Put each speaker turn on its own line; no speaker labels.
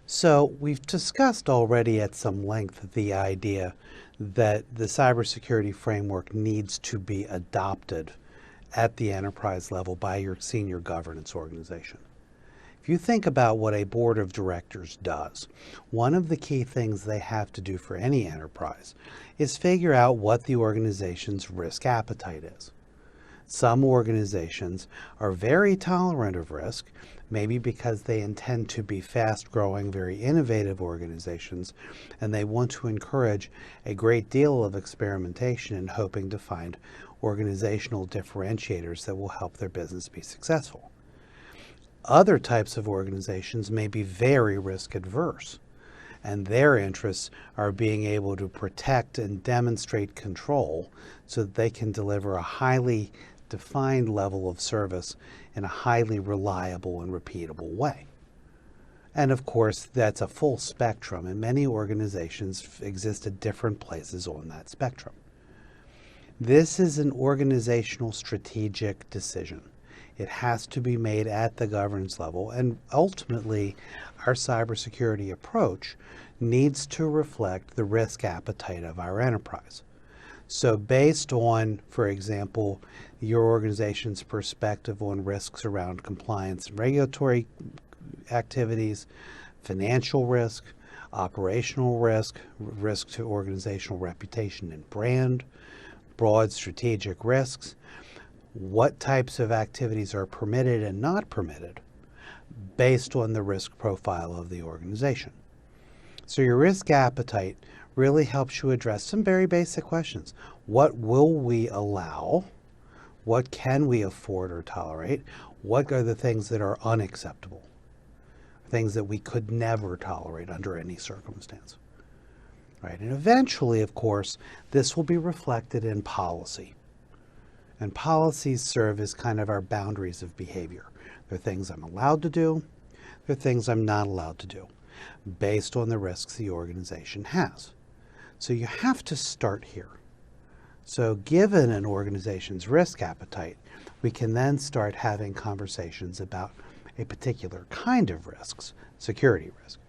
So we've discussed already at some length the idea that the cybersecurity framework needs to be adopted at the enterprise level by your senior governance organization. If you think about what a board of directors does, one of the key things they have to do for any enterprise is figure out what the organization's risk appetite is. Some organizations are very tolerant of risk, maybe because they intend to be fast-growing, very innovative organizations, and they want to encourage a great deal of experimentation in hoping to find organizational differentiators that will help their business be successful. Other types of organizations may be very risk adverse, and their interests are being able to protect and demonstrate control so that they can deliver a highly defined level of service in a highly reliable and repeatable way. And of course, that's a full spectrum, and many organizations exist at different places on that spectrum. This is an organizational strategic decision. It has to be made at the governance level, and ultimately, our cybersecurity approach needs to reflect the risk appetite of our enterprise. So based on, for example, your organization's perspective on risks around compliance and regulatory activities, financial risk, operational risk, risk to organizational reputation and brand, broad strategic risks, what types of activities are permitted and not permitted based on the risk profile of the organization. So your risk appetite really helps you address some very basic questions. What will we allow? What can we afford or tolerate? What are the things that are unacceptable? Things that we could never tolerate under any circumstance. Right? And eventually, of course, this will be reflected in policy. And policies serve as kind of our boundaries of behavior. There are things I'm allowed to do. There are things I'm not allowed to do based on the risks the organization has. So you have to start here. So given an organization's risk appetite, we can then start having conversations about a particular kind of risks, security risk.